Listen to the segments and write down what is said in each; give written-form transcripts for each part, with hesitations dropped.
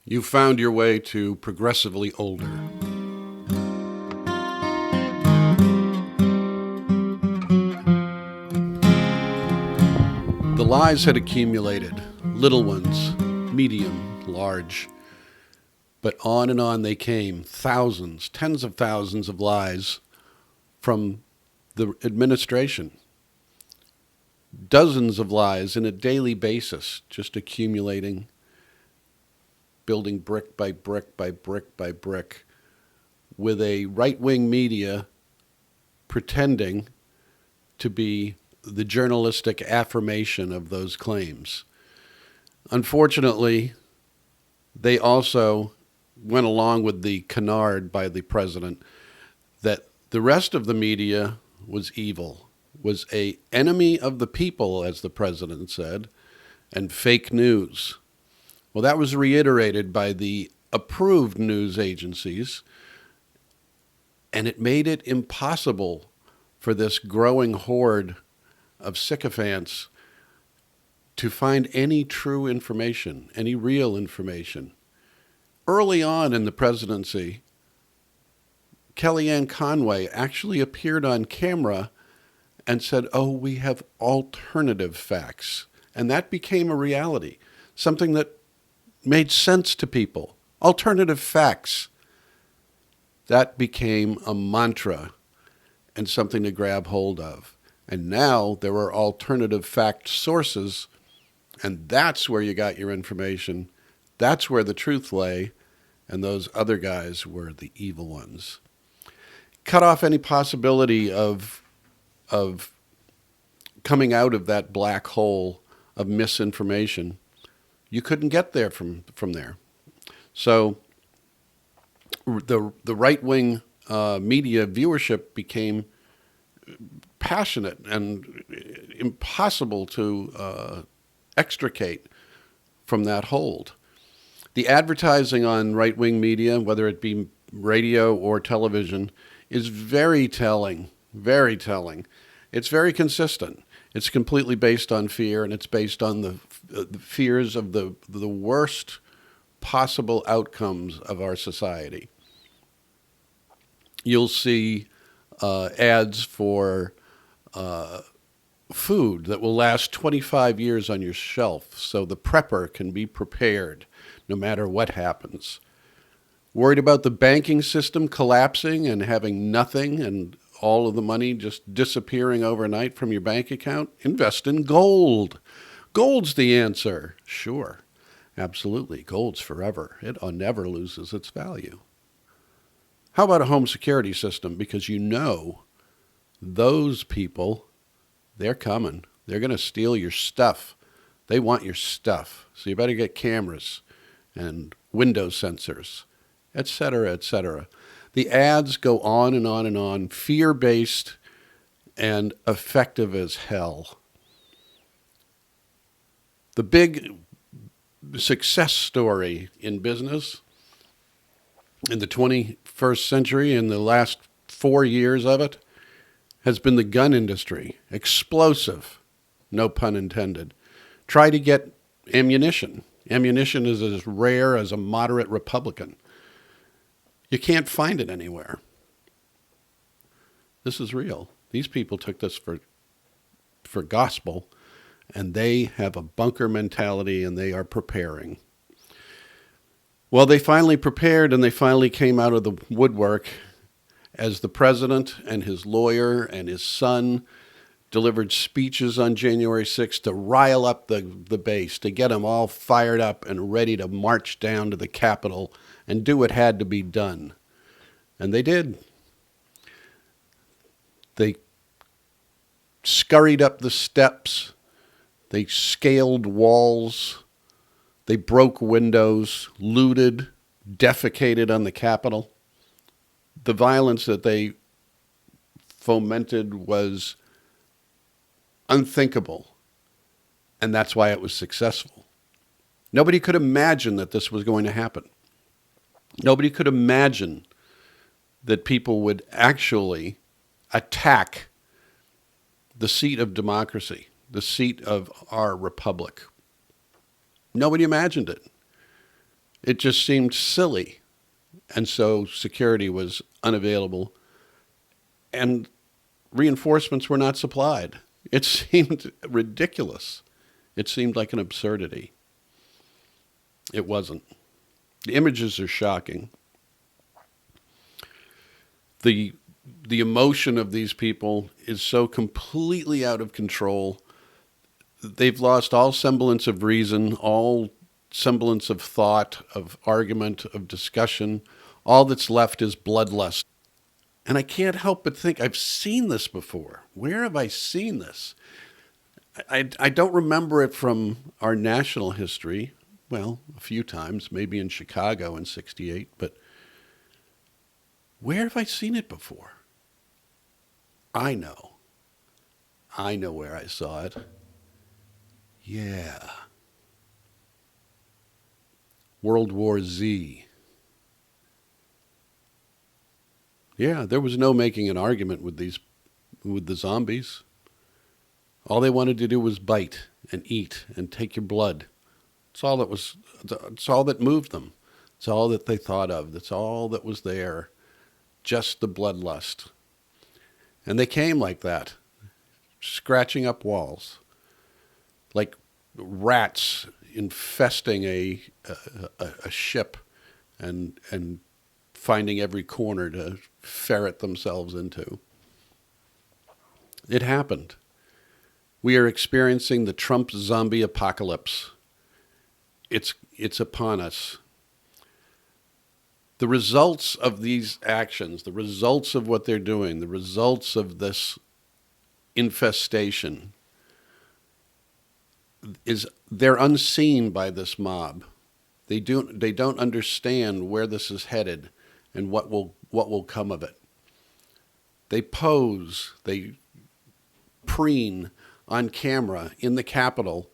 You found your way to progressively older. The lies had accumulated, little ones, medium, large. But on and on they came, thousands, tens of thousands of lies from the administration. Dozens of lies on a daily basis, just accumulating, building brick by brick by brick by brick, with a right-wing media pretending to be the journalistic affirmation of those claims. Unfortunately, they also went along with the canard by the president that the rest of the media was evil, was an enemy of the people, as the president said, and fake news. Well, that was reiterated by the approved news agencies, and it made it impossible for this growing horde of sycophants to find any true information, any real information. Early on in the presidency, Kellyanne Conway actually appeared on camera and said, "Oh, we have alternative facts." And that became a reality, something that made sense to people. Alternative facts. That became a mantra and something to grab hold of. And now there are alternative fact sources, and that's where you got your information. That's where the truth lay, and those other guys were the evil ones. Cut off any possibility of coming out of that black hole of misinformation. You couldn't get there from there. So the right-wing media viewership became passionate and impossible to extricate from that hold. The advertising on right-wing media, whether it be radio or television, is very telling, very telling. It's very consistent. It's completely based on fear, and it's based on the fears of the worst possible outcomes of our society. You'll see ads for food that will last 25 years on your shelf, so the prepper can be prepared no matter what happens. Worried about the banking system collapsing and having nothing and all of the money just disappearing overnight from your bank account? Invest in gold. Gold's the answer. Sure, absolutely. Gold's forever. It never loses its value. How about a home security system? Because you know those people, they're coming. They're going to steal your stuff. They want your stuff. So you better get cameras and window sensors, etc., etc. The ads go on and on and on, fear-based and effective as hell. The big success story in business in the 21st century, in the last 4 years of it, has been the gun industry. Explosive, no pun intended. Try to get ammunition. Ammunition is as rare as a moderate Republican. You can't find it anywhere. This is real. These people took this for gospel, and they have a bunker mentality, and they are preparing. Well, they finally prepared, and they finally came out of the woodwork as the president and his lawyer and his son delivered speeches on January 6th to rile up the base, to get them all fired up and ready to march down to the Capitol and do what had to be done. And they did. They scurried up the steps. They scaled walls. They broke windows, looted, defecated on the Capitol. The violence that they fomented was unthinkable, and that's why it was successful. Nobody could imagine that this was going to happen. Nobody could imagine that people would actually attack the seat of democracy, the seat of our republic. Nobody imagined it. It just seemed silly. And so security was unavailable and reinforcements were not supplied. It seemed ridiculous. It seemed like an absurdity. It wasn't. The images are shocking. The emotion of these people is so completely out of control. They've lost all semblance of reason, all semblance of thought, of argument, of discussion. All that's left is bloodlust. And I can't help but think, I've seen this before. Where have I seen this? I don't remember it from our national history. Well, a few times, maybe in Chicago in '68, but where have I seen it before? I know. I know where I saw it. Yeah. World War Z. Yeah, there was no making an argument with the zombies. All they wanted to do was bite and eat and take your blood. It's all that moved them. It's all that they thought of. That's all that was there. Just the bloodlust. And they came like that, scratching up walls, like rats infesting a ship and finding every corner to ferret themselves into. It happened. We are experiencing the Trump zombie apocalypse. It's upon us. The results of these actions, the results of what they're doing, the results of this infestation they're unseen by this mob. They don't understand where this is headed and what will come of it. They pose, they preen on camera in the Capitol,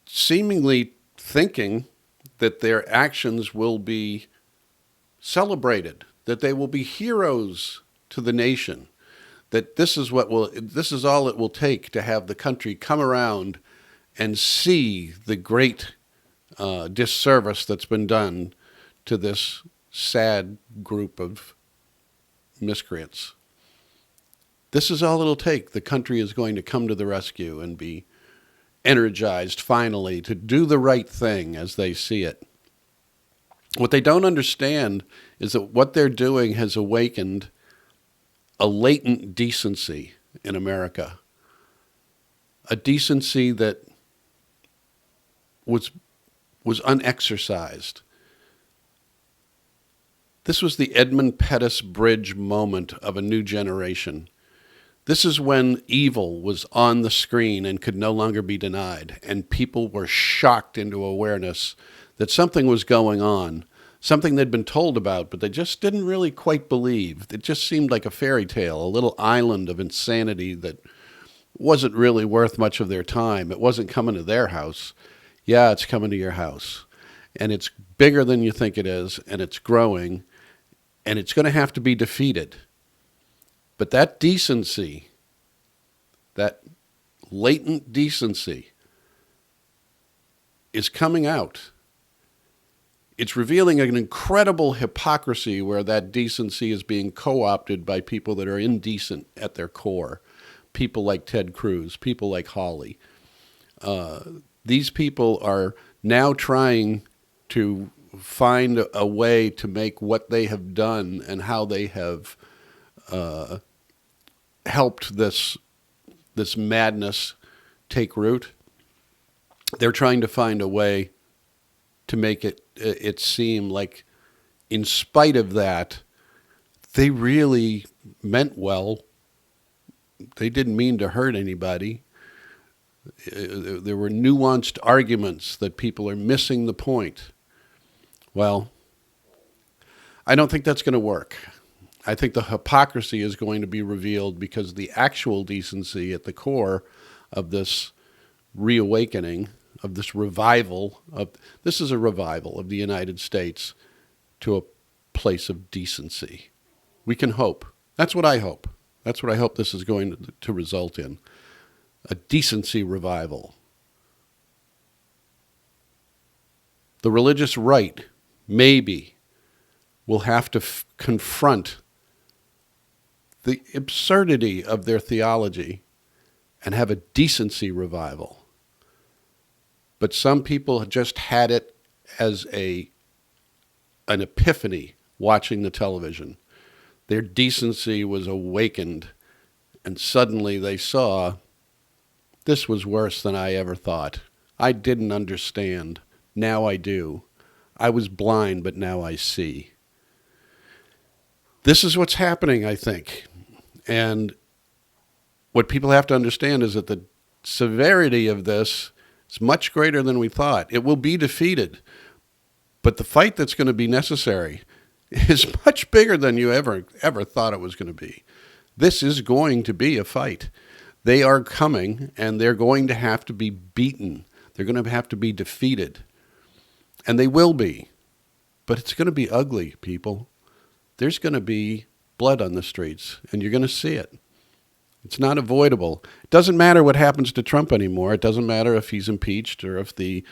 seemingly thinking that their actions will be celebrated, that they will be heroes to the nation, that this is all it will take to have the country come around and see the great disservice that's been done to this sad group of miscreants. This is all it'll take. The country is going to come to the rescue and be energized finally to do the right thing as they see it. What they don't understand is that what they're doing has awakened a latent decency in America, a decency that was unexercised. This was the Edmund Pettus Bridge moment of a new generation. This is when evil was on the screen and could no longer be denied, and people were shocked into awareness that something was going on, something they'd been told about, but they just didn't really quite believe. It just seemed like a fairy tale, a little island of insanity that wasn't really worth much of their time. It wasn't coming to their house. Yeah, it's coming to your house. And it's bigger than you think it is, and it's growing, and it's going to have to be defeated. But that decency, that latent decency, is coming out. It's revealing an incredible hypocrisy where that decency is being co-opted by people that are indecent at their core. People like Ted Cruz, people like Hawley. These people are now trying to find a way to make what they have done and how they have helped this madness take root. They're trying to find a way to make it seem like, in spite of that, they really meant well. They didn't mean to hurt anybody. There were nuanced arguments that people are missing the point. Well, I don't think that's going to work. I think the hypocrisy is going to be revealed because the actual decency at the core of this reawakening, of this revival, this is a revival of the United States to a place of decency. We can hope. That's what I hope. That's what I hope this is going to result in. A decency revival. The religious right, maybe, will have to confront the absurdity of their theology and have a decency revival. But some people just had it as an epiphany watching the television. Their decency was awakened, and suddenly they saw this was worse than I ever thought. I didn't understand. Now I do. I was blind, but now I see. This is what's happening, I think. And what people have to understand is that the severity of this is much greater than we thought. It will be defeated, but the fight that's going to be necessary is much bigger than you ever thought it was going to be. This is going to be a fight. They are coming, and they're going to have to be beaten. They're going to have to be defeated. And they will be. But it's going to be ugly, people. There's going to be blood on the streets, and you're going to see it. It's not avoidable. It doesn't matter what happens to Trump anymore. It doesn't matter if he's impeached or if the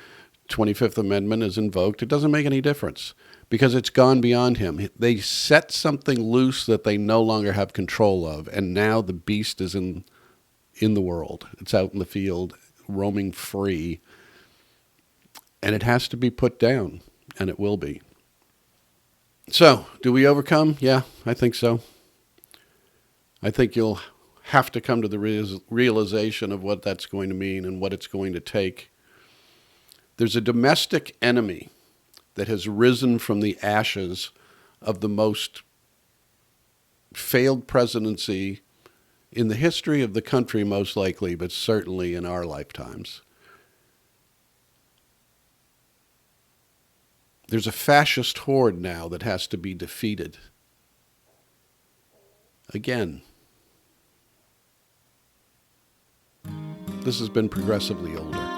25th Amendment is invoked. It doesn't make any difference because it's gone beyond him. They set something loose that they no longer have control of, and now the beast is in the world. It's out in the field, roaming free, and it has to be put down, and it will be. So, do we overcome? Yeah, I think so. I think you'll have to come to the realization of what that's going to mean and what it's going to take. There's a domestic enemy that has risen from the ashes of the most failed presidency in the history of the country, most likely, but certainly in our lifetimes. There's a fascist horde now that has to be defeated. Again, this has been Progressively Older.